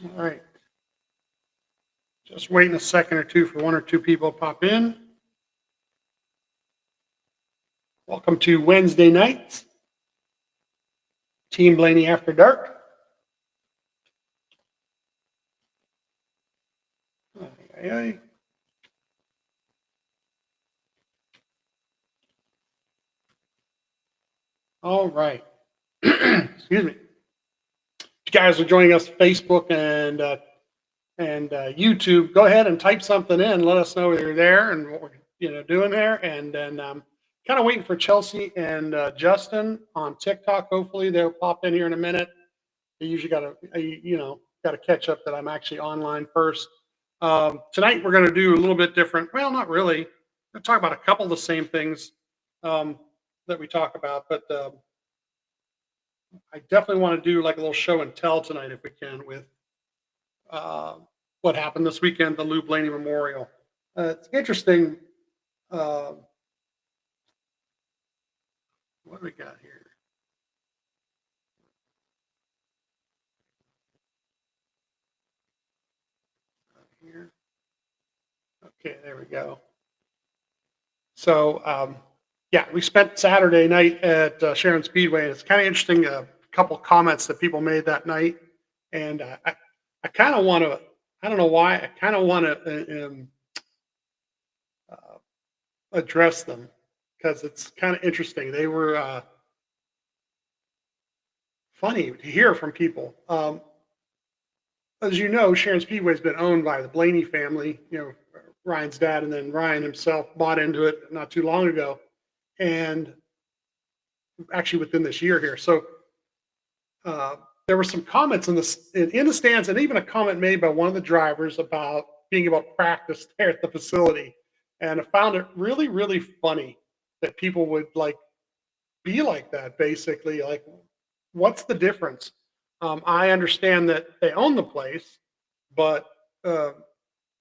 All right. Just waiting a second or two for one or two people to pop in. Welcome to Wednesday nights, Team Blaney After Dark. Ay, ay, ay. All right. Excuse me. If you guys are joining us Facebook and YouTube, go ahead and type something in. Let us know you're there and what we're doing there. And then kind of waiting for Chelsea and Justin on TikTok. Hopefully they'll pop in here in a minute. They usually got to catch up that I'm actually online first. Tonight we're going to do a little bit different. Well, not really. We're going to talk about a couple of the same things that we talk about, but I definitely want to do like a little show and tell tonight if we can with uh, what happened this weekend, the Lou Blaney Memorial. It's interesting. Uh, what do we got here? Here. Okay, there we go. So, yeah, we spent Saturday night at Sharon Speedway, and it's kind of interesting. A couple comments that people made that night, and I kind of want to. I don't know why. I kind of want to uh, address them because it's kind of interesting. They were funny to hear from people. As you know, Sharon Speedway has been owned by the Blaney family. Ryan's dad, and then Ryan himself bought into it not too long ago, and actually within this year here. So there were some comments in the stands, and even a comment made by one of the drivers about being able to practice there at the facility. And I found it really, really funny that people would like be like that. Basically, like, what's the difference? I understand that they own the place, but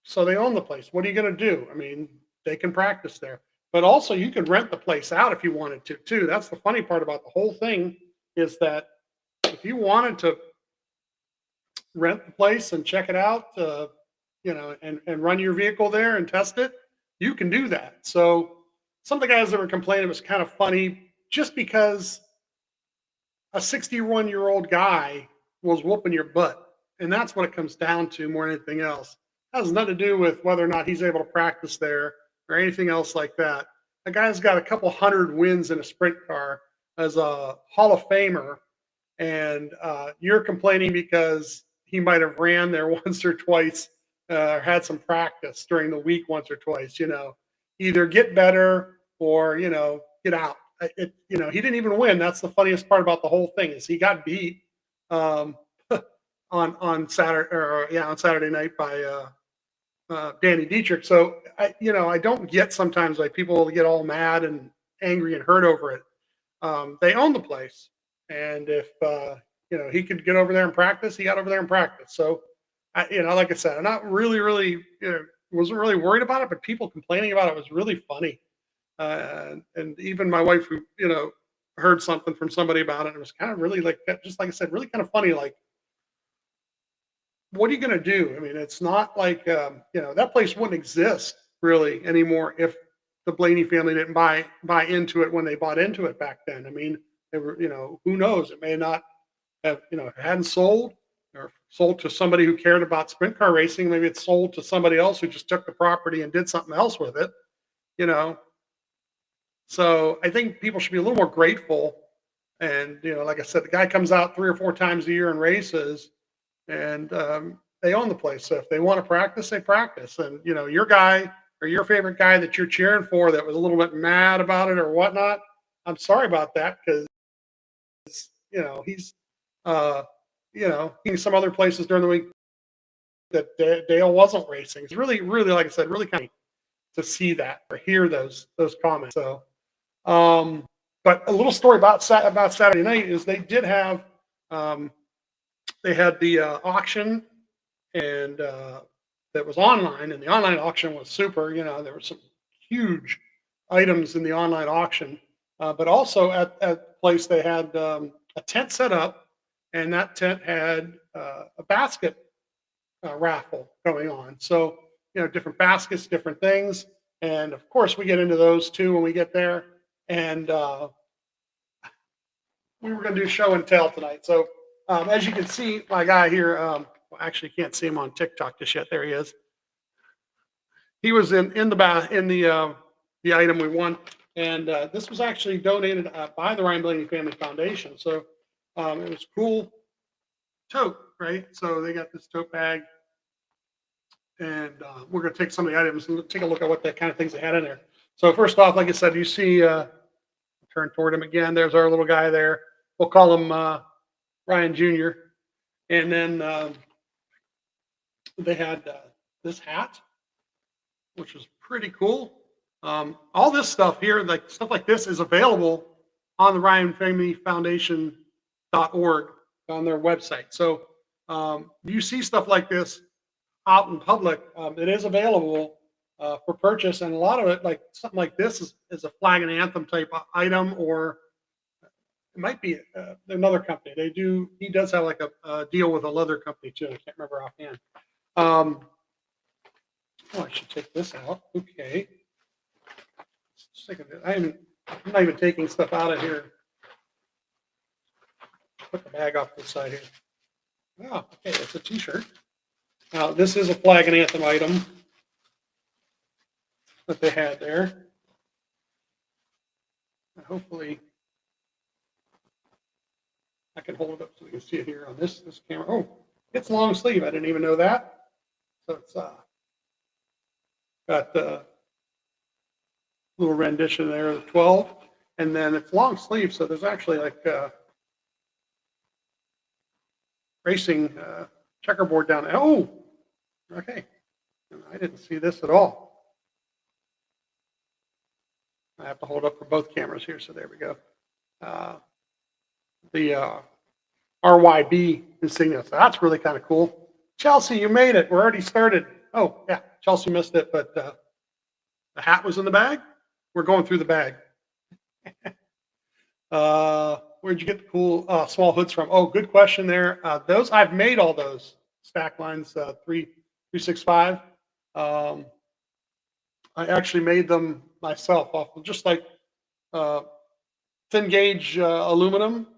so they own the place. What are you going to do? I mean, they can practice there, but also you could rent the place out if you wanted to too. That's the funny part about the whole thing is that if you wanted to rent the place and check it out, and run your vehicle there and test it, you can do that. So some of the guys that were complaining was kind of funny just because a 61-year-old guy was whooping your butt. And that's what it comes down to more than anything else. It has nothing to do with whether or not he's able to practice there or anything else like that. The guy's got a couple hundred wins in a sprint car as a Hall of Famer, and you're complaining because he might have ran there once or twice, or had some practice during the week once or twice. Either get better or get out. He didn't even win. That's the funniest part about the whole thing is he got beat um, on Saturday night by Danny Dietrich. So I don't get sometimes like people get all mad and angry and hurt over it. They own the place, and if he could get over there and practice, he got over there and practice. So like I said, I'm not really wasn't really worried about it, but people complaining about it was really funny. And even my wife, who heard something from somebody about it, it was kind of really like just like I said, really kind of funny. Like, what are you going to do? I mean, it's not like that place wouldn't exist really anymore if the Blaney family didn't buy into it when they bought into it back then. I mean, they were, who knows? It may not have, it hadn't sold or sold to somebody who cared about sprint car racing. Maybe it's sold to somebody else who just took the property and did something else with it. You know, so I think people should be a little more grateful. And like I said, the guy comes out 3 or 4 times a year and races, and they own the place. So if they want to practice, they practice. And your guy or your favorite guy that you're cheering for that was a little bit mad about it or whatnot, I'm sorry about that because he's in some other places during the week that Dale wasn't racing. It's really, really, like I said, really kind of to see that or hear those comments. So, but a little story about Saturday night is they did have they had the auction, and that was online, and the online auction was super. There were some huge items in the online auction, but also at the place they had a tent set up, and that tent had a basket raffle going on. So, different baskets, different things. And of course, we get into those too when we get there. And we were going to do show and tell tonight. So, as you can see, my guy here, well, actually can't see him on TikTok just yet. There he is. He was in the item we won, and this was actually donated by the Ryan Blaney Family Foundation. So it was cool tote, right? So they got this tote bag, and we're going to take some of the items and take a look at what the kind of things they had in there. So first off, like I said, you see, turn toward him again. There's our little guy there. We'll call him Ryan Jr. And then they had this hat, which was pretty cool. All this stuff here, like stuff like this, is available on the Ryan Family Foundation.org on their website. So you see stuff like this out in public, it is available for purchase, and a lot of it, like something like this, is a flag and anthem type item, or it might be another company. He does have like a deal with a leather company too. I can't remember offhand. Oh, I should take this out. Okay. I'm not even taking stuff out of here. Put the bag off to the side here. Oh, okay, it's a t-shirt. Now, this is a flag and anthem item that they had there. And hopefully, I can hold it up so you can see it here on this camera. Oh, it's long sleeve. I didn't even know that. So it's got the little rendition there of the 12, and then it's long sleeve. So there's actually like racing checkerboard down there. Oh, okay. I didn't see this at all. I have to hold up for both cameras here. So there we go. The RYB insignia. So that's really kind of cool. Chelsea, you made it. We're already started. Oh, yeah. Chelsea missed it, but the hat was in the bag. We're going through the bag. Where'd you get the cool small hoods from? Oh, good question there. Those, I've made all those stack lines, 365. I actually made them myself off of just like thin gauge aluminum,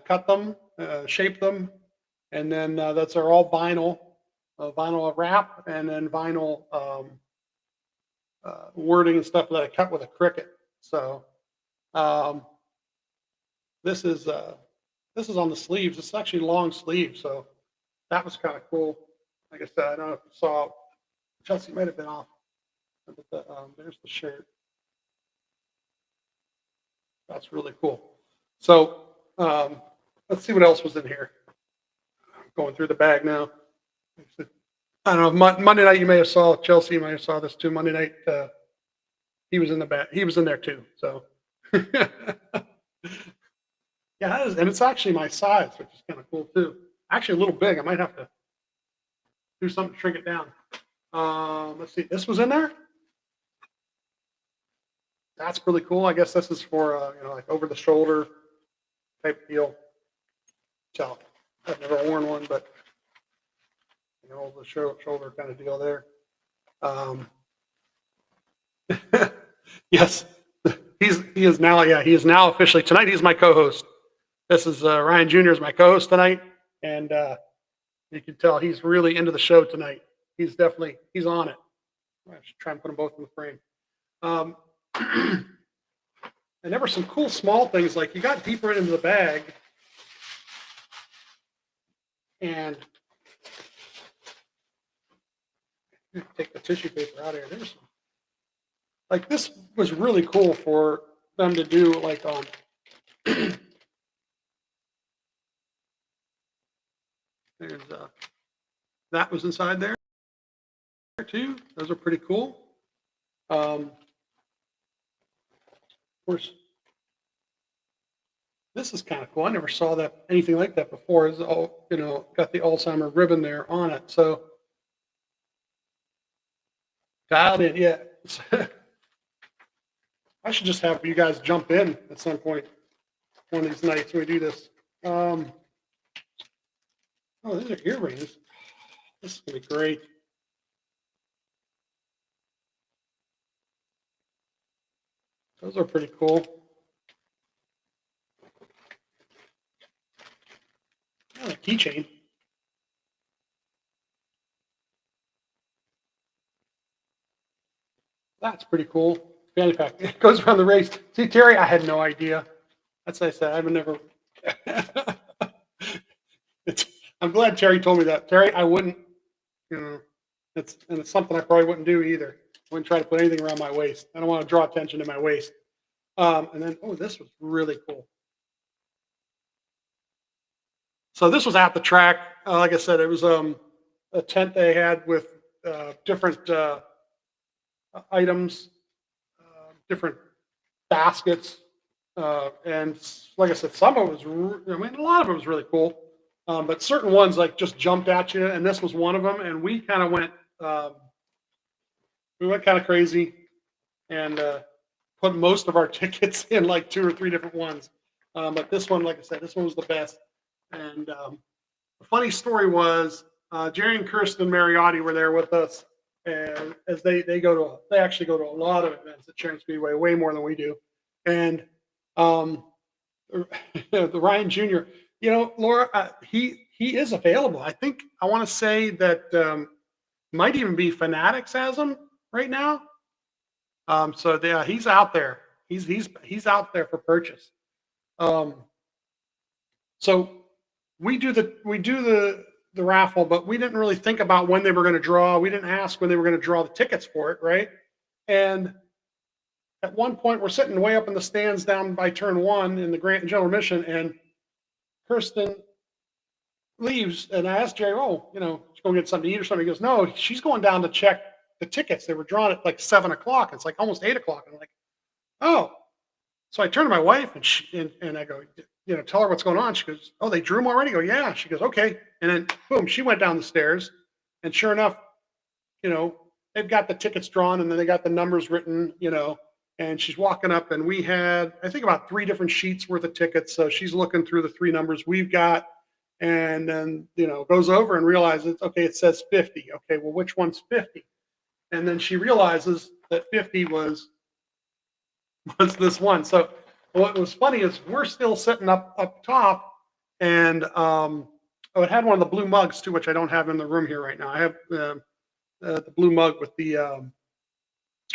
cut them, shape them, and then that's are all vinyl wrap, and then vinyl wording and stuff that I cut with a Cricut. So this is on the sleeves. It's actually long sleeve, so that was kind of cool. Like I said, I don't know if you saw, Chelsea might have been off, but there's the shirt. That's really cool. So let's see what else was in here. I'm going through the bag now. I don't know. Monday night you may have saw, Chelsea might have saw this too. Monday night he was in the bag. He was in there too. So yeah, and it's actually my size, which is kind of cool too. Actually a little big. I might have to do something to shrink it down. Let's see. This was in there. That's really cool. I guess this is for like over the shoulder type deal. So I've never worn one, but over the shoulder kind of deal there. Yes, he is now officially tonight. He's my co-host. This is Ryan Jr. is my co-host tonight, and you can tell he's really into the show tonight. He's on it. I should try and put them both in the frame. And there were some cool small things, like you got deeper into the bag, and take the tissue paper out of here. There's some, like, this was really cool for them to do, like on there's that was inside there too. Those are pretty cool. Of course, this is kind of cool. I never saw anything like that before. It's all, got the Alzheimer ribbon there on it. So dialed in, yeah. I should just have you guys jump in at some point one of these nights when we do this. Oh, these are earrings. This is gonna be great. Those are pretty cool. Oh, a keychain. That's pretty cool. Fanny pack. It goes around the race. See, Terry, I had no idea. That's what I said. I've never. it's, I'm glad Terry told me that. Terry, I wouldn't. You know, it's something I probably wouldn't do either. I wouldn't try to put anything around my waist. I don't want to draw attention to my waist. And then, oh, this was really cool. So this was at the track. Like I said, it was a tent they had with different items, different baskets, and like I said, some of it was. I mean, a lot of it was really cool, but certain ones like just jumped at you, and this was one of them. And we kind of went, we went kind of crazy, and put most of our tickets in like two or three different ones. But this one, like I said, this one was the best. And the funny story was Jerry and Kirsten Mariotti were there with us, and as they actually go to a lot of events at Sharon Speedway, way more than we do. And um, the Ryan Jr., Laura, he is available. I think I want to say that might even be Fanatics has him right now. So yeah, he's out there. He's out there for purchase. Um, so we do the raffle, but we didn't really think about when they were going to draw. We didn't ask when they were going to draw the tickets for it, right? And at one point, we're sitting way up in the stands down by turn one in the Grant General Mission, and Kirsten leaves, and I asked Jerry, "Oh, she's going to get something to eat or something." He goes, "No, she's going down to check the tickets. They were drawn at like 7 o'clock. It's like almost 8 o'clock." And I'm like, "Oh." So I turn to my wife and I go, tell her what's going on. She goes, "Oh, they drew them already?" I go, "Yeah." She goes, "Okay." And then boom, she went down the stairs, and sure enough, they've got the tickets drawn, and then they got the numbers written, and she's walking up, and we had, I think, about three different sheets worth of tickets. So she's looking through the three numbers we've got, and then, goes over and realizes, okay, it says 50. Okay, well, which one's 50? And then she realizes that 50 was this one. So what was funny is we're still sitting up top, and it had one of the blue mugs too, which I don't have in the room here right now. I have the blue mug with the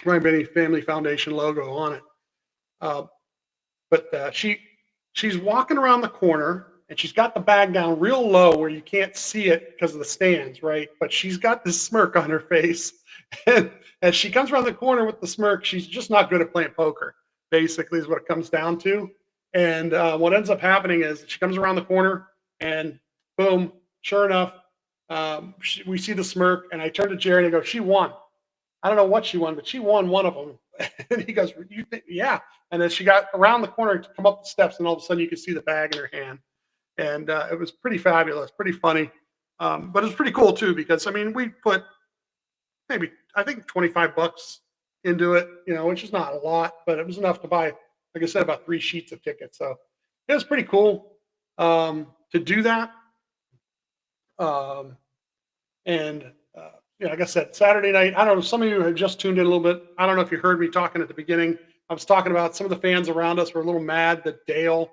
Ryan Blaney Family Foundation logo on it. Uh, but she's walking around the corner, and she's got the bag down real low where you can't see it because of the stands, right? But she's got this smirk on her face. And as she comes around the corner with the smirk, she's just not good at playing poker, basically, is what it comes down to. And what ends up happening is she comes around the corner, and boom, sure enough, we see the smirk. And I turn to Jerry and I go, "She won." I don't know what she won, but she won one of them. And he goes, "You think?" "Yeah." And then she got around the corner to come up the steps, and all of a sudden you could see the bag in her hand. And it was pretty fabulous, pretty funny. But it was pretty cool too, because I mean, we put maybe, I think, $25 into it, which is not a lot, but it was enough to buy, like I said, about three sheets of tickets. So it was pretty cool to do that. Um, and like I said, Saturday night, I don't know, some of you have just tuned in a little bit. I don't know if you heard me talking at the beginning. I was talking about some of the fans around us were a little mad that Dale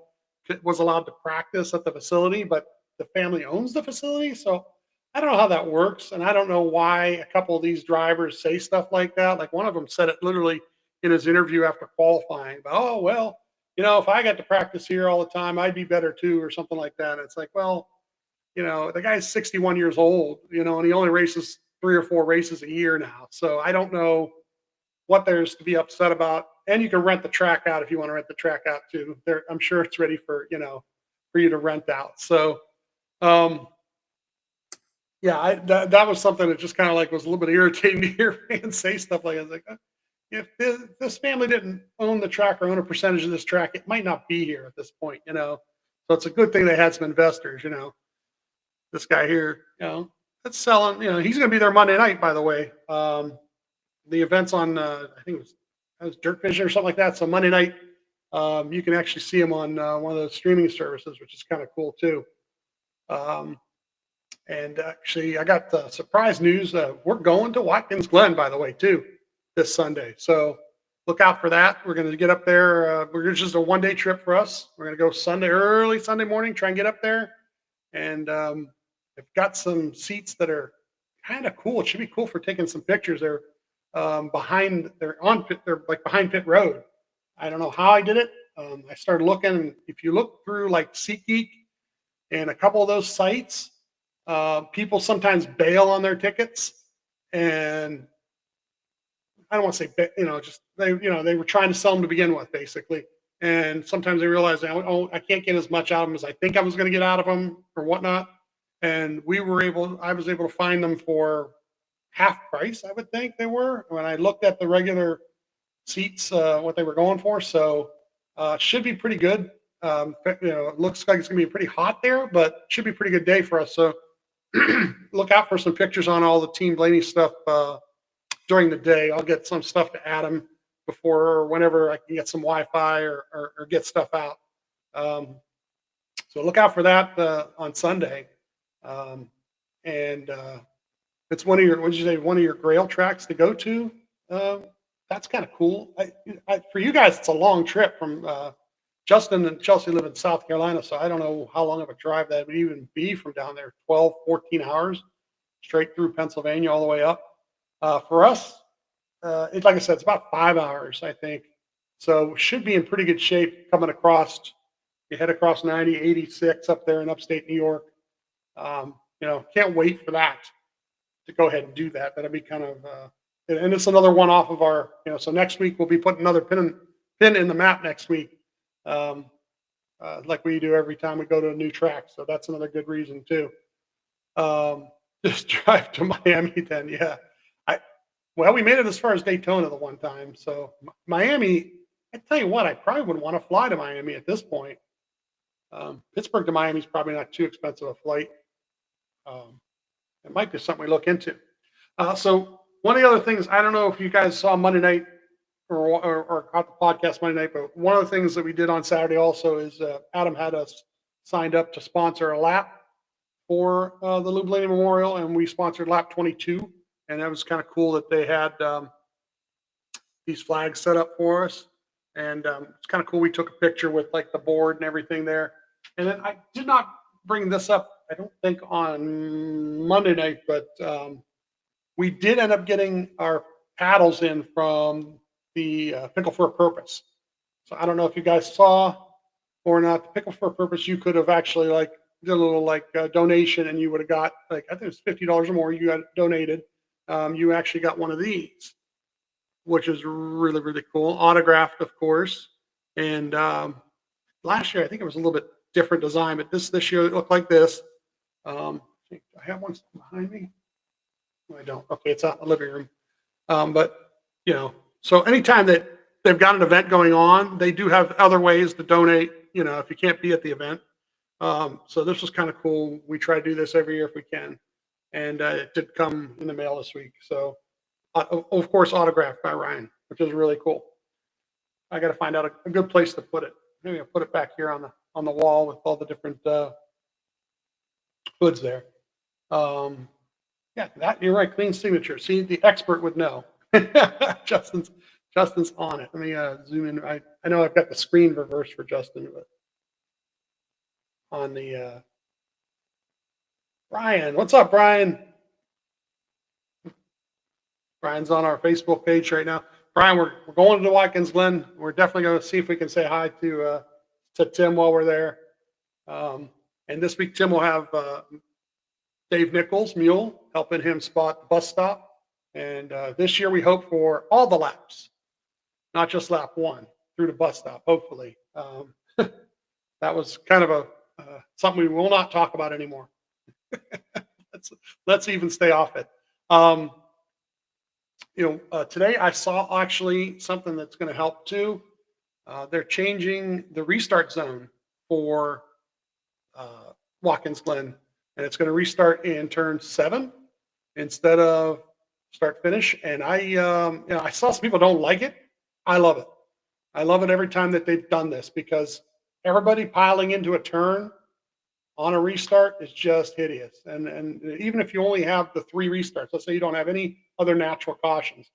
was allowed to practice at the facility, but the family owns the facility. So I don't know how that works. And I don't know why a couple of these drivers say stuff like that. Like one of them said it literally in his interview after qualifying, but, "Oh, well, if I got to practice here all the time, I'd be better too," or something like that. And it's like, well, the guy's 61 years old, and he only races 3 or 4 races a year now. So I don't know what there's to be upset about. And you can rent the track out if you want to rent the track out too. I'm sure it's ready for you to rent out. So um, yeah, that was something that just kind of like was a little bit irritating to hear fans say stuff like that. I was like, if this family didn't own the track or own a percentage of this track, it might not be here at this point. So it's a good thing they had some investors. This guy here, that's selling. He's going to be there Monday night, by the way. The event's on, I think it was Dirt Vision or something like that. So Monday night, you can actually see him on one of those streaming services, which is kind of cool too. Um, And actually, I got surprise news. We're going to Watkins Glen, by the way, too, this Sunday. So look out for that. We're going to get up there. We're just a 1 day trip for us. We're going to go Sunday, early Sunday morning, try and get up there. And they've got some seats that are kind of cool. It should be cool for taking some pictures. They're like behind pit road. I don't know how I did it. I started looking, and if you look through like SeatGeek and a couple of those sites, people sometimes bail on their tickets, and I don't want to say, just they were trying to sell them to begin with, basically. And sometimes they realize, oh, I can't get as much out of them as I think I was going to get out of them or whatnot. And I was able to find them for half price, I would think they were when I looked at the regular seats, what they were going for. So should be pretty good. It looks like it's going to be pretty hot there, but should be a pretty good day for us. So look out for some pictures on all the Team Blaney stuff during the day. I'll get some stuff to Adam before or whenever I can get some Wi-Fi or get stuff out. So look out for that on Sunday. And it's one of your Grail tracks to go to. That's kind of cool. For you guys, it's a long trip from Justin and Chelsea live in South Carolina, so I don't know how long of a drive that would even be from down there, 12, 14 hours straight through Pennsylvania all the way up. For us, like I said, it's about 5 hours, I think. So should be in pretty good shape coming across. You head across 90, 86 up there in upstate New York. Can't wait for that to go ahead and do that. That'll be kind of, and it's another one off of our, so next week we'll be putting another pin in the map next week. Like we do every time we go to a new track. So that's another good reason too. Just drive to Miami then. Yeah. We made it as far as Daytona the one time. So Miami, I tell you what, I probably would want to fly to Miami at this point. Pittsburgh to Miami is probably not too expensive a flight. It might be something we look into. So one of the other things, I don't know if you guys saw Monday night or caught the podcast Monday night, but one of the things that we did on Saturday also is Adam had us signed up to sponsor a lap for the Lou Blaney Memorial, and we sponsored lap 22, and that was kind of cool that they had these flags set up for us, and it's kind of cool. We took a picture with like the board and everything there, and then I did not bring this up, I don't think on Monday night, but we did end up getting our paddles in from the Pickle for a Purpose. So I don't know if you guys saw or not. The Pickle for a Purpose, you could have actually did a little donation, and you would have got I think it was $50 or more. You got donated. You actually got one of these, which is really, really cool. Autographed, of course. And last year I think it was a little bit different design, but this year it looked like this. I have one behind me. No, I don't. Okay, it's out in the living room. But so anytime that they've got an event going on, they do have other ways to donate, if you can't be at the event. So this was kind of cool. We try to do this every year if we can. And it did come in the mail this week. So, of course, autographed by Ryan, which is really cool. I got to find out a good place to put it. Maybe I'll put it back here on the wall with all the different hoods there. Yeah, you're right. Clean signature. See, the expert would know. Justin's on it. Let me zoom in. I know I've got the screen reversed for Justin, but on the Brian. What's up, Brian? Brian's on our Facebook page right now. Brian, we're going to the Watkins Glen. We're definitely going to see if we can say hi to Tim while we're there. And this week, Tim will have Dave Nichols, Mule, helping him spot the bus stop. And this year we hope for all the laps, not just lap one through the bus stop, hopefully. That was kind of something we will not talk about anymore. Let's even stay off it. Today I saw actually something that's going to help too. They're changing the restart zone for Watkins Glen, and it's going to restart in turn 7 instead of start finish. And I saw some people don't like it. I love it. I love it every time that they've done this, because everybody piling into a turn on a restart is just hideous. And even if you only have the 3 restarts, let's say you don't have any other natural cautions,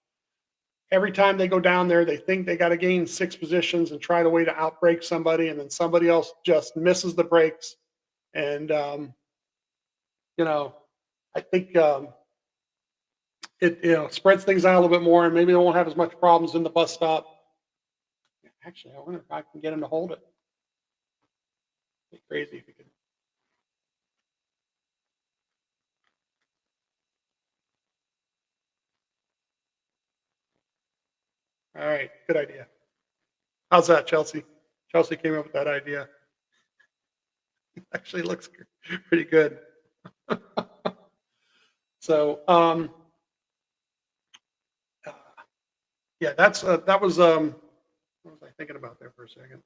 every time they go down there, they think they got to gain 6 positions and try to way to outbrake somebody, and then somebody else just misses the brakes. And you know, I think it spreads things out a little bit more, and maybe they won't have as much problems in the bus stop. Actually, I wonder if I can get him to hold it. It'd be crazy if he could. All right, good idea. How's that, Chelsea? Chelsea came up with that idea. Actually, looks pretty good. So, yeah, that was what was I thinking about there for a second?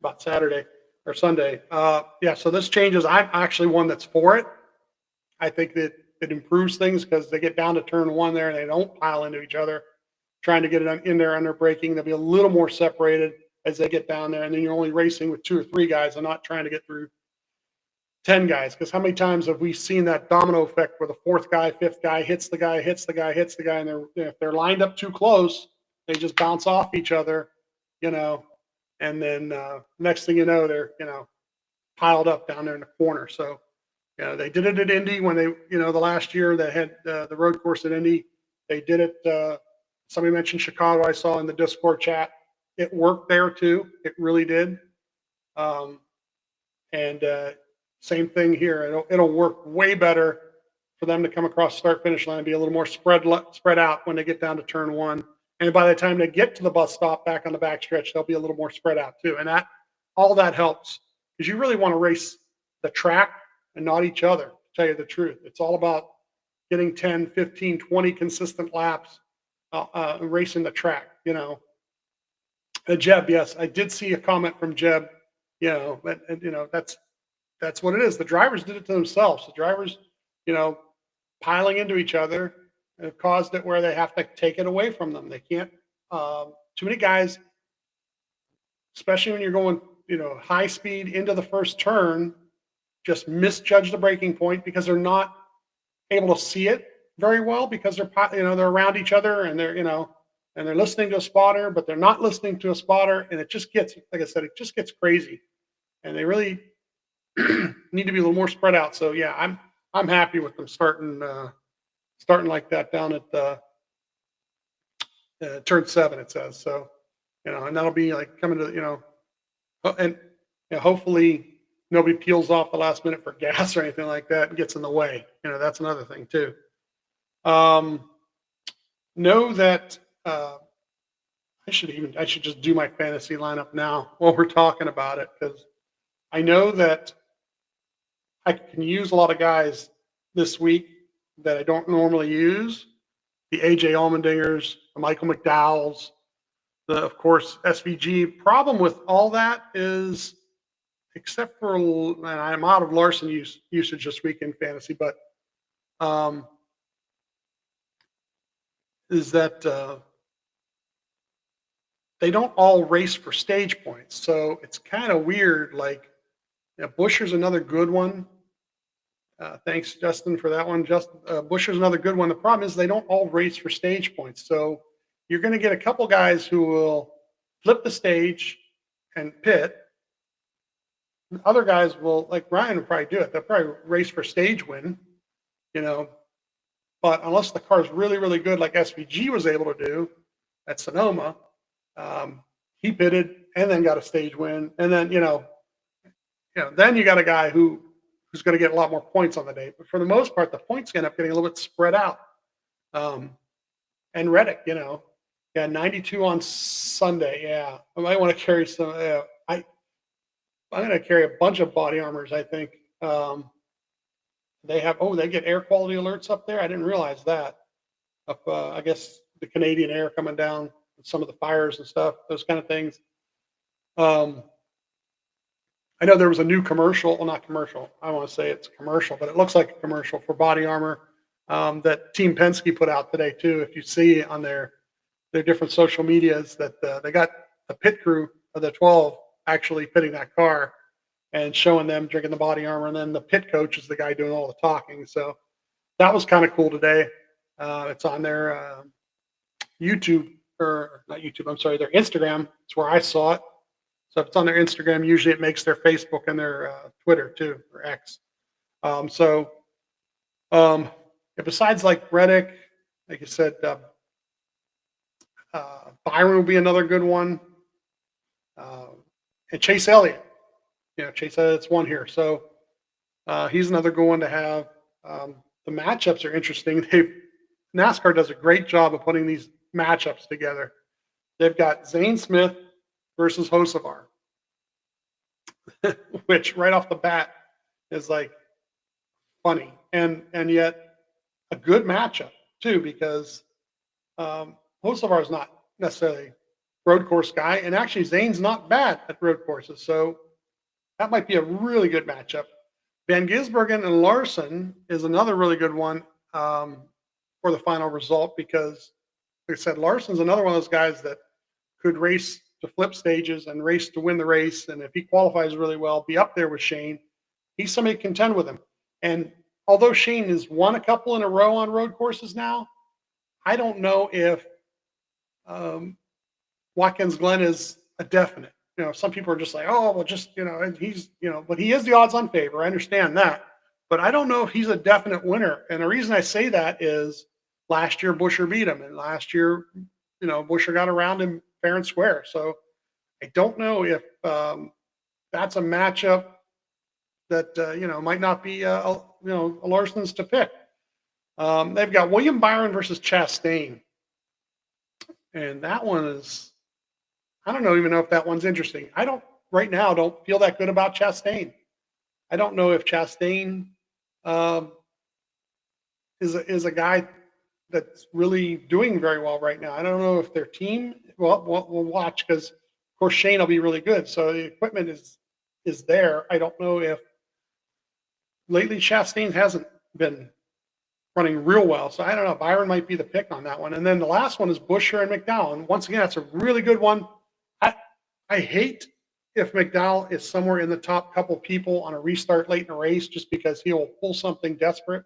About Saturday or Sunday. Yeah, so this changes. I'm actually one that's for it. I think that it improves things because they get down to turn one there and they don't pile into each other, trying to get it in there under braking. They'll be a little more separated as they get down there, and then you're only racing with 2 or 3 guys and not trying to get through 10 guys. Because how many times have we seen that domino effect where the 4th guy, 5th guy hits the guy, hits the guy, hits the guy, and if they're lined up too close, they just bounce off each other, you know, and then next thing you know, they're piled up down there in the corner. So they did it at Indy when they the last year they had the road course at Indy. They did it. Somebody mentioned Chicago. I saw in the Discord chat. It worked there too. It really did. And same thing here. It'll work way better for them to come across the start finish line, be a little more spread out when they get down to turn one. And by the time they get to the bus stop back on the back stretch, they'll be a little more spread out too. And all that helps because you really want to race the track and not each other, to tell you the truth. It's all about getting 10, 15, 20 consistent laps racing the track, Jeb, yes, I did see a comment from Jeb, but that's what it is. The drivers did it to themselves. The drivers, piling into each other have caused it where they have to take it away from them. They can't, too many guys, especially when you're going, high speed into the first turn, just misjudge the braking point because they're not able to see it very well because they're around each other and they're listening to a spotter, but they're not listening to a spotter. And it just gets, like I said, it just gets crazy. And they really need to be a little more spread out. So yeah, I'm happy with them starting like that down at turn 7, it says. So, and that'll be like coming to, and hopefully nobody peels off the last minute for gas or anything like that and gets in the way. That's another thing too. Know that I should just do my fantasy lineup now while we're talking about it, because I know that I can use a lot of guys this week that I don't normally use. The AJ Allmendingers, the Michael McDowells, of course, SVG. Problem with all that is, except for, and I'm out of Larson usage this week in fantasy, but is that they don't all race for stage points. So it's kind of weird. Like, Buscher's another good one. Thanks, Justin, for that one. Buscher's another good one. The problem is they don't all race for stage points. So you're going to get a couple guys who will flip the stage and pit. Other guys will, like Ryan will probably do it. They'll probably race for stage win, But unless the car is really, really good, like SVG was able to do at Sonoma, he pitted and then got a stage win. And then, then you got a guy who's going to get a lot more points on the day. But for the most part, the points end up getting a little bit spread out. And Reddick, 92 on Sunday. Yeah, I might want to carry some. I'm going to carry a bunch of body armors, I think. They get air quality alerts up there. I didn't realize that. I guess the Canadian air coming down, some of the fires and stuff, those kind of things. I know there was a new commercial. Well, not commercial. I want to say it's commercial, but it looks like a commercial for body armor that Team Penske put out today too. If you see on their different social medias that they got the pit crew of the 12 actually pitting that car. and showing them drinking the body armor. And then the pit coach is the guy doing all the talking. So that was kind of cool today. It's on their YouTube, or not YouTube, I'm sorry, their Instagram. It's where I saw it. So if it's on their Instagram, usually it makes their Facebook and their Twitter too, or X. So um, besides like Reddick, like I said, Byron will be another good one. Uh, and Chase Elliott, Chase Elliott's one here. So he's another good one to have. The matchups are interesting. NASCAR does a great job of putting these matchups together. They've got Zane Smith versus Hocevar, which right off the bat is like funny and yet a good matchup too, because Hocevar is not necessarily road course guy, and actually Zane's not bad at road courses, so that might be a really good matchup. Van Gisbergen and Larson is another really good one for the final result, because, like I said, Larson's another one of those guys that could race to flip stages and race to win the race, and if he qualifies really well, be up there with Shane. He's somebody to contend with him. And although Shane has won a couple in a row on road courses now, I don't know if Watkins Glen is a definite. Some people are just like, oh, well, just, and he's, but he is the odds-on favor. I understand that. But I don't know if he's a definite winner. And the reason I say that is last year Buescher beat him. And last year, Buescher got around him fair and square. So I don't know if that's a matchup that, might not be, a Larson's to pick. They've got William Byron versus Chastain. And that one is, I don't even know if that one's interesting. I don't feel that good about Chastain. I don't know if Chastain is a guy that's really doing very well right now. I don't know if their team, well, we'll watch, because of course Shane will be really good. So the equipment is there. I don't know if lately Chastain hasn't been running real well. So I don't know. Byron might be the pick on that one. And then the last one is Buescher and McDowell. And once again, that's a really good one. I hate if McDowell is somewhere in the top couple people on a restart late in a race, just because he'll pull something desperate,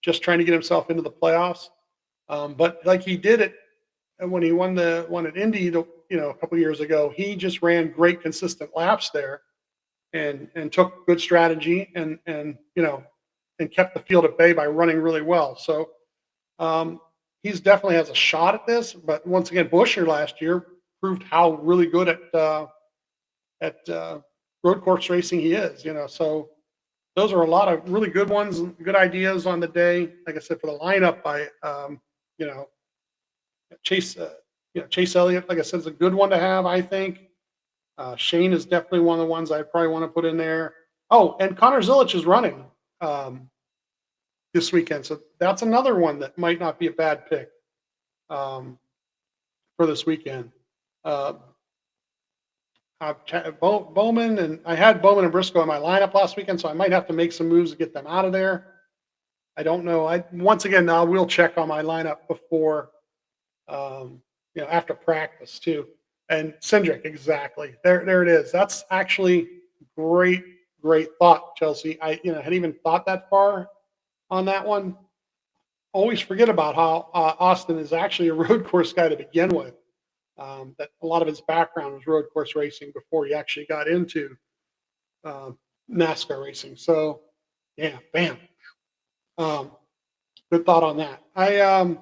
just trying to get himself into the playoffs. But like he did it when he won at Indy, a couple years ago, he just ran great consistent laps there, and took good strategy and kept the field at bay by running really well. So he's definitely has a shot at this. But once again, Buescher last year proved how really good at road course racing he is. So those are a lot of really good ones, good ideas on the day. Like I said, for the lineup, Chase Elliott, like I said, is a good one to have, I think. Shane is definitely one of the ones I probably want to put in there. Oh, and Connor Zilich is running this weekend, so that's another one that might not be a bad pick for this weekend. Bowman, and I had Bowman and Briscoe in my lineup last weekend, so I might have to make some moves to get them out of there. I don't know. Once again, I will check on my lineup before, after practice too. And Cindric, exactly. There it is. That's actually great thought, Chelsea. I hadn't even thought that far on that one. Always forget about how Austin is actually a road course guy to begin with. That a lot of his background was road course racing before he actually got into NASCAR racing. So, yeah, bam. Good thought on that. I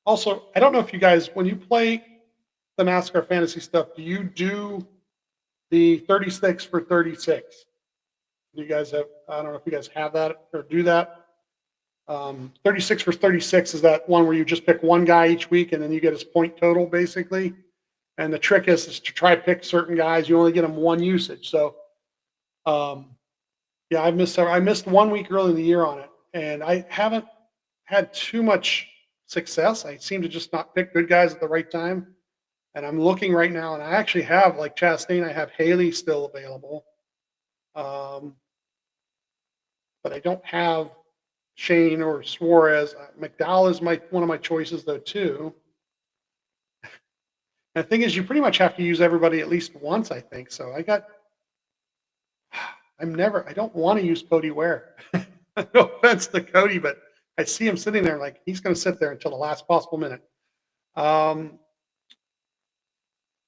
don't know if you guys, when you play the NASCAR fantasy stuff, do you do the 36 for 36? Do you guys have, I don't know if you guys have that or do that. 36 for 36 is that one where you just pick one guy each week and then you get his point total basically. And the trick is to try to pick certain guys. You only get them one usage. So, I missed 1 week early in the year on it, and I haven't had too much success. I seem to just not pick good guys at the right time. And I'm looking right now, and I actually have, like Chastain, I have Haley still available. But I don't have Shane or Suarez. McDowell is one of my choices though too. And the thing is, you pretty much have to use everybody at least once, I think. So I don't want to use Cody Ware. No offense to Cody, but I see him sitting there like he's going to sit there until the last possible minute. Um,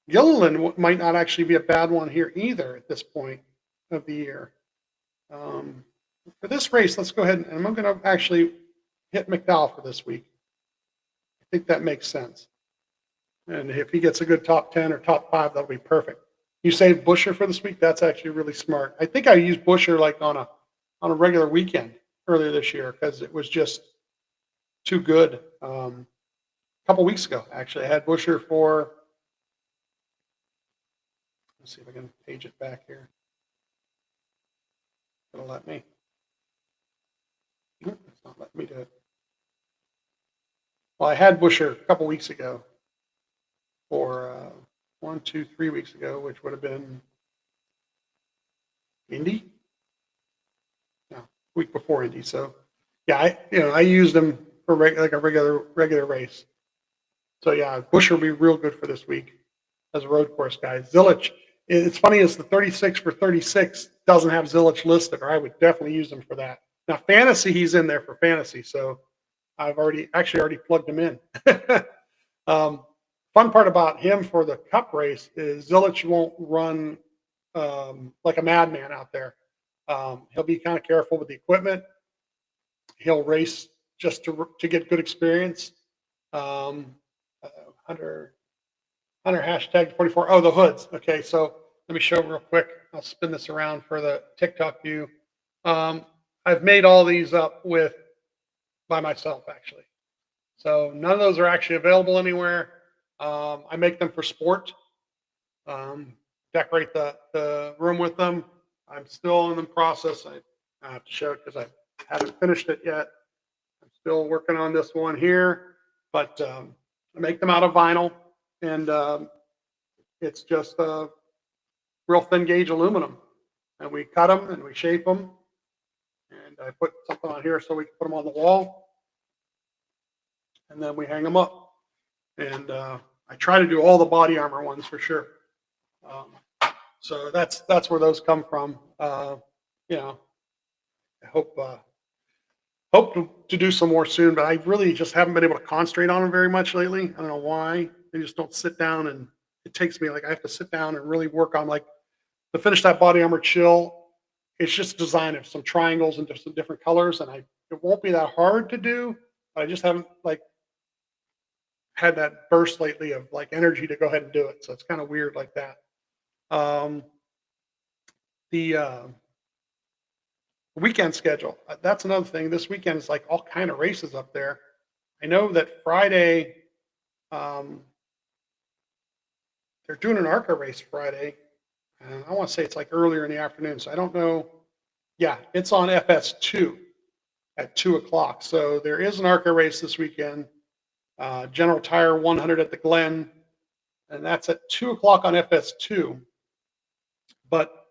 Gilliland might not actually be a bad one here either at this point of the year. Um, for this race, let's go ahead and I'm going to actually hit McDowell for this week. I think that makes sense. And if he gets a good top 10 or top 5, that'll be perfect. You saved Busher for this week? That's actually really smart. I think I used Busher like on a regular weekend earlier this year because it was just too good. A couple weeks ago, actually, I had Busher for. Let's see if I can page it back here. It'll let me. Nope, it's not letting me do it. Well, I had Busher a couple weeks ago for 1, 2, 3 weeks ago, which would have been Indy. No, week before Indy. So yeah, I used them for like a regular race. So yeah, Busher will be real good for this week as a road course guy. Zilich, it's funny is the 36 for 36 doesn't have Zilich listed, or I would definitely use him for that. Now fantasy, he's in there for fantasy, so I've already plugged him in. Fun part about him for the Cup race is Zilich won't run like a madman out there. He'll be kind of careful with the equipment. He'll race just to get good experience. Hunter hashtag 44. Oh, the hoods. Okay, so let me show real quick. I'll spin this around for the TikTok view. I've made all these up by myself actually. So none of those are actually available anywhere. I make them for sport. Decorate the room with them. I'm still in the process. I have to show it because I haven't finished it yet. I'm still working on this one here, but I make them out of vinyl, and it's just real thin gauge aluminum. And we cut them and we shape them. And I put something on here so we can put them on the wall. And then we hang them up. And I try to do all the body armor ones for sure. So that's where those come from. I hope to do some more soon, but I really just haven't been able to concentrate on them very much lately. I don't know why. I just don't sit down, and it takes me like I have to sit down and really work on like to finish that body armor chill. It's just a design of some triangles and just some different colors, and it won't be that hard to do. But I just haven't like had that burst lately of like energy to go ahead and do it. So it's kind of weird like that. The weekend schedule. That's another thing. This weekend is like all kind of races up there. I know that Friday, they're doing an ARCA race Friday. And I want to say it's like earlier in the afternoon. So I don't know. Yeah, it's on FS2 at 2:00. So there is an ARCA race this weekend. General Tire 100 at the Glen, and that's at 2:00 on FS2. But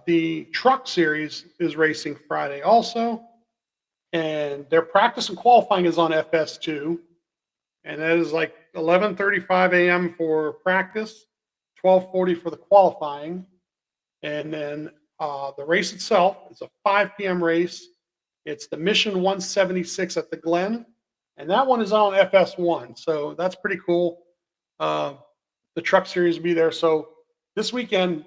the truck series is racing Friday also, and their practice and qualifying is on FS2, and that is like 11:35 a.m. for practice, 12:40 for the qualifying, and then the race itself is a 5 p.m. race. It's the Mission 176 at the Glen, and that one is on FS1, so that's pretty cool. The truck series will be there. So this weekend,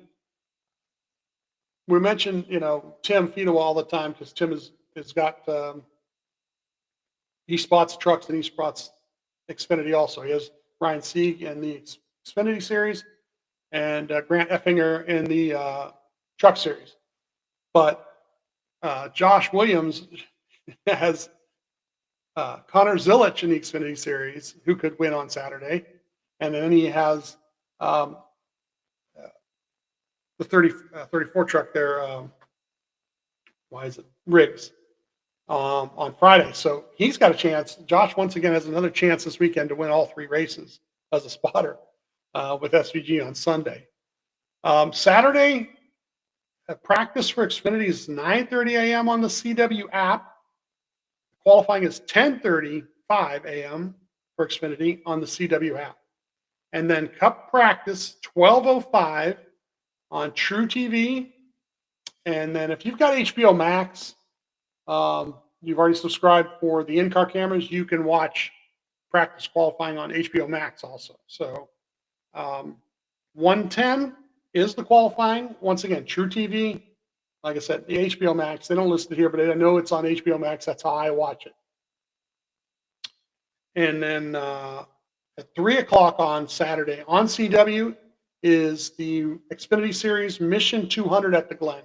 we mentioned, Tim Feedawa all the time because Tim has got he spots trucks and he spots Xfinity also. He has Ryan Sieg in the Xfinity series and Grant Effinger in the truck series. But Josh Williams has Connor Zilich in the Xfinity series, who could win on Saturday. And then he has the 34 truck there. Why is it Riggs on Friday? So he's got a chance. Josh once again has another chance this weekend to win all 3 races as a spotter with SVG on Sunday. Saturday, practice for Xfinity is 9:30 a.m. on the CW app. Qualifying is 10:35 a.m. for Xfinity on the CW app. And then Cup practice 12:05 on True TV And then if you've got HBO Max, you've already subscribed for the in-car cameras, you can watch practice qualifying on HBO Max also. So um, 110 is the qualifying. Once again, True TV. Like I said, the HBO Max. They don't list it here, but I know it's on HBO Max. That's how I watch it. And then at 3 o'clock on Saturday on CW is the Xfinity Series Mission 200 at the Glen.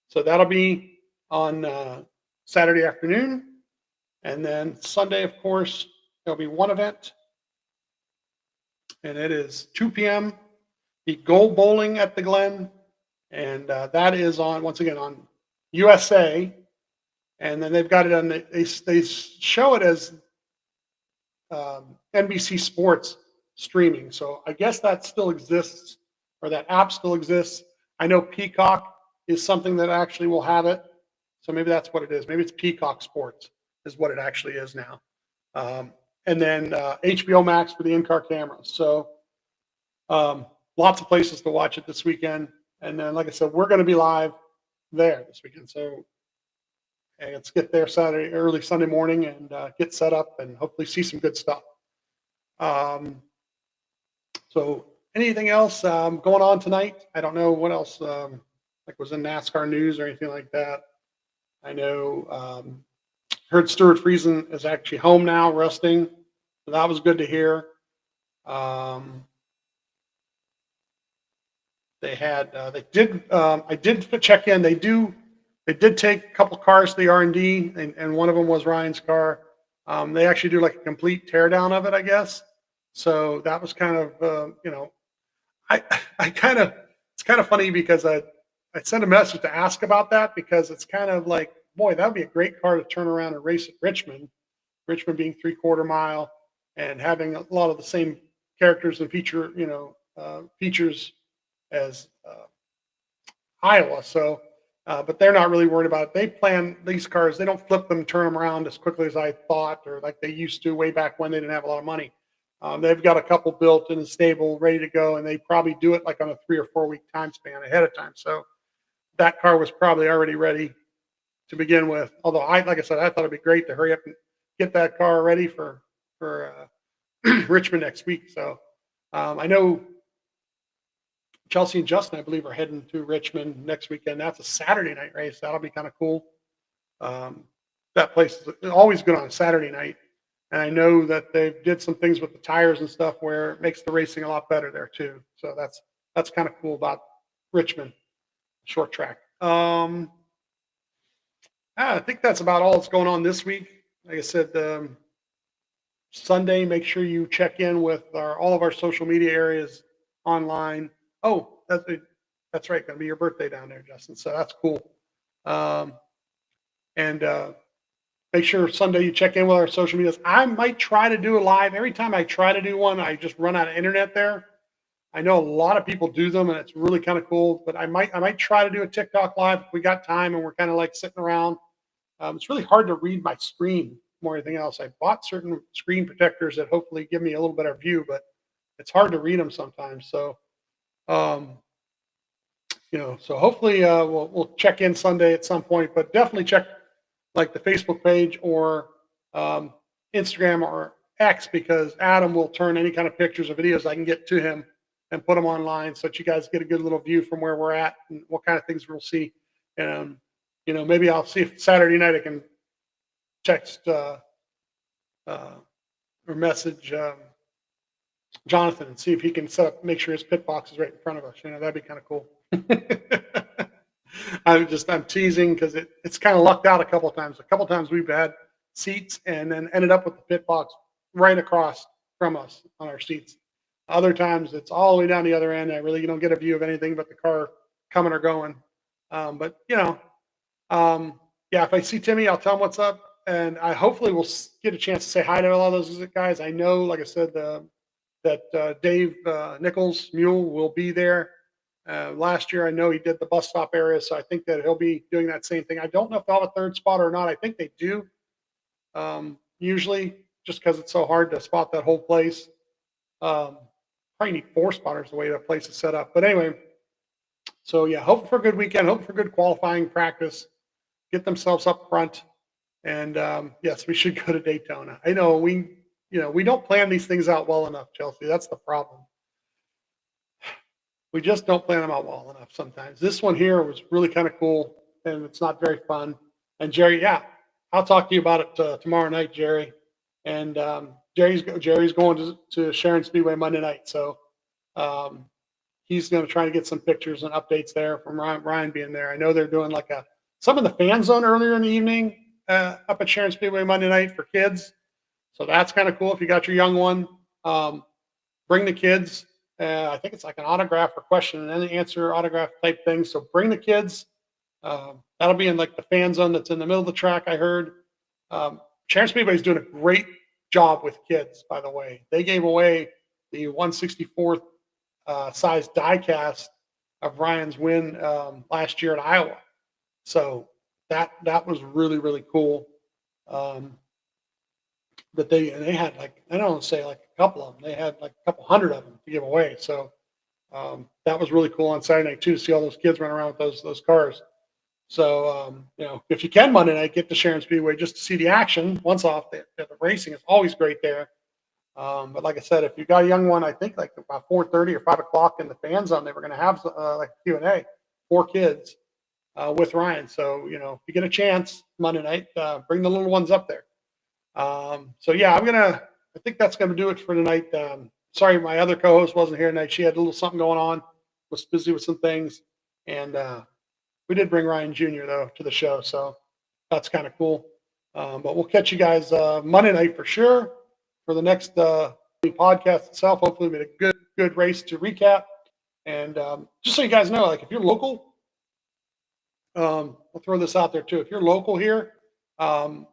So that'll be on Saturday afternoon. And then Sunday, of course, there'll be one event, and it is 2 p.m. The Gold Bowling at the Glen, and that is on once again on USA. And then they've got it on they show it as NBC Sports streaming. So I guess that still exists, or that app still exists. I know Peacock is something that actually will have it. So maybe that's what it is. Maybe it's Peacock Sports is what it actually is now. And then HBO Max for the in-car cameras. So lots of places to watch it this weekend. And then, like I said, we're going to be live there this weekend. So hey, let's get there Saturday, early Sunday morning, and get set up and hopefully see some good stuff. So anything else going on tonight? I don't know what else like was in NASCAR news or anything like that. I know heard Stuart Friesen is actually home now, resting. So that was good to hear. They did. I did check in. They did take a couple cars to the R&D, and one of them was Ryan's car. They actually do like a complete teardown of it, I guess. So that was kind of, I kind of, it's kind of funny because I sent a message to ask about that, because it's kind of like, boy, that would be a great car to turn around and race at Richmond. Richmond being 3/4 mile and having a lot of the same characters and features as Iowa. So, but they're not really worried about it. They plan these cars. They don't flip them, turn them around as quickly as I thought, or like they used to way back when they didn't have a lot of money. They've got a couple built in the stable, ready to go, and they probably do it like on a 3 or 4 week time span ahead of time. So that car was probably already ready to begin with. Although like I said, I thought it'd be great to hurry up and get that car ready for Richmond next week. So I know Chelsea and Justin, I believe, are heading to Richmond next weekend. That's a Saturday night race. That'll be kind of cool. That place is always good on a Saturday night. And I know that they did some things with the tires and stuff where it makes the racing a lot better there too. So that's kind of cool about Richmond short track. I think that's about all that's going on this week. Like I said, Sunday, make sure you check in with all of our social media areas online. Oh, that's right. Going to be your birthday down there, Justin. So that's cool. And make sure Sunday you check in with our social medias. I might try to do a live. Every time I try to do one, I just run out of internet there. I know a lot of people do them, and it's really kind of cool. But I might try to do a TikTok live if we got time and we're kind of like sitting around. It's really hard to read my screen more than anything else. I bought certain screen protectors that hopefully give me a little better view, but it's hard to read them sometimes. So, so hopefully we'll check in Sunday at some point. But definitely check like the Facebook page or Instagram or X, because Adam will turn any kind of pictures or videos I can get to him and put them online so that you guys get a good little view from where we're at and what kind of things we'll see. And maybe I'll see if Saturday night I can text or message Jonathan and see if he can make sure his pit box is right in front of us. That'd be kind of cool. I'm teasing because it's kind of lucked out a couple of times. A couple of times we've had seats and then ended up with the pit box right across from us on our seats. Other times it's all the way down the other end. I really don't get a view of anything but the car coming or going. But if I see Timmy, I'll tell him what's up, and I hopefully will get a chance to say hi to a lot of those guys. I know, like I said, that Dave Nichols Mule will be there. Last year, I know he did the bus stop area, so I think that he'll be doing that same thing. I don't know if they'll have a third spot or not. I think they do. Usually, just because it's so hard to spot that whole place. Probably need 4 spotters the way that place is set up. But anyway, So yeah, hope for a good weekend. Hope for good qualifying practice. Get themselves up front. And yes, we should go to Daytona. I know we don't plan these things out well enough, Chelsea. That's the problem. We just don't plan them out well enough sometimes. This one here was really kind of cool, and it's not very fun. And Jerry, yeah, I'll talk to you about it tomorrow night, Jerry. And Jerry's going to Sharon Speedway Monday night, so um, he's going to try to get some pictures and updates there from Ryan being there. I know they're doing like some of the fan zone earlier in the evening up at Sharon Speedway Monday night for kids. So that's kind of cool. If you got your young one, bring the kids. I think it's like an autograph or question and answer autograph type thing. So bring the kids. That'll be in like the fan zone that's in the middle of the track. I heard Sharon Speedway is doing a great job with kids. By the way, they gave away the 1/64th size diecast of Ryan's win last year at Iowa. So that was really cool. That they had like I don't want to say like a couple of them. They had like a couple hundred of them to give away. So that was really cool on Saturday night too to see all those kids running around with those cars. So if you can Monday night, get to Sharon Speedway just to see the action. Once off, the racing is always great there. But like I said, if you got a young one, I think like about 4:30 or 5 o'clock in the fan zone, they were going to have like Q&A for kids with Ryan. So if you get a chance Monday night, bring the little ones up there. So yeah, I think that's gonna do it for tonight. Sorry, my other co-host wasn't here tonight. She had a little something going on, was busy with some things, and we did bring Ryan Jr. though to the show, so that's kind of cool. But we'll catch you guys Monday night for sure for the next podcast itself. Hopefully, we get a good race to recap. And just so you guys know, like if you're local, I'll throw this out there too. If you're local here on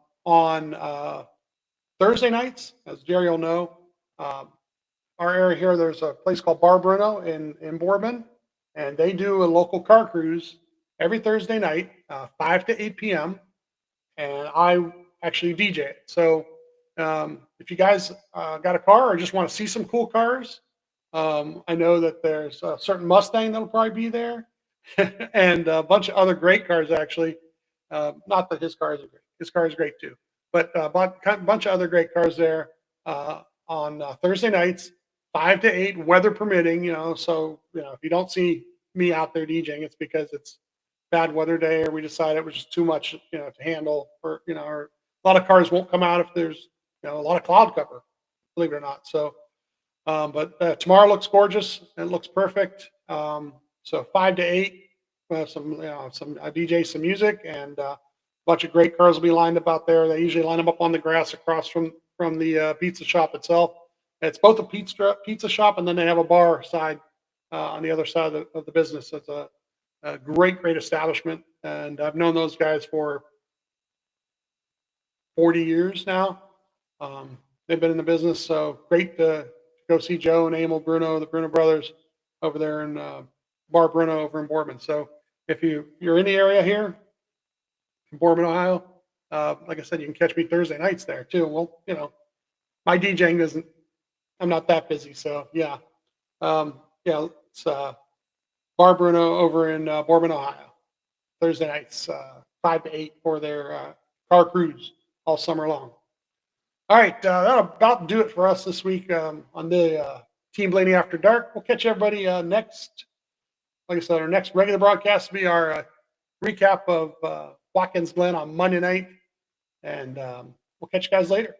Thursday nights, as Jerry will know, our area here, there's a place called Bar Bruno in Boardman, and they do a local car cruise every Thursday night, 5 to 8 p.m., and I actually DJ it. So if you guys got a car or just want to see some cool cars, I know that there's a certain Mustang that'll probably be there, and a bunch of other great cars, actually. Not that his car isn't great. His car is great too. But a bunch of other great cars there on Thursday nights, 5 to 8, weather permitting. So if you don't see me out there DJing, it's because it's bad weather day, or we decided it was just too much, to handle. Or or a lot of cars won't come out if there's a lot of cloud cover, believe it or not. So, but tomorrow looks gorgeous. It looks perfect. So 5 to 8, some DJ, some music, and bunch of great cars will be lined up out there. They usually line them up on the grass across from the pizza shop itself. It's both a pizza shop, and then they have a bar side on the other side of the business. It's a great establishment, and I've known those guys for 40 years now. They've been in the business, so great to go see Joe and Emil Bruno, the Bruno brothers, over there in Bar Bruno over in Boardman. So if you're in the area here, in Boardman, Ohio, like I said, you can catch me Thursday nights there too. Well, my DJing isn't. I'm not that busy, so yeah, it's Bar Bruno over in Boardman, Ohio, Thursday nights, 5 to 8 for their car cruise all summer long. All right, that'll about do it for us this week on the Team Blaney After Dark. We'll catch everybody next. Like I said, our next regular broadcast will be our recap of Watkins Glen on Monday night, and we'll catch you guys later.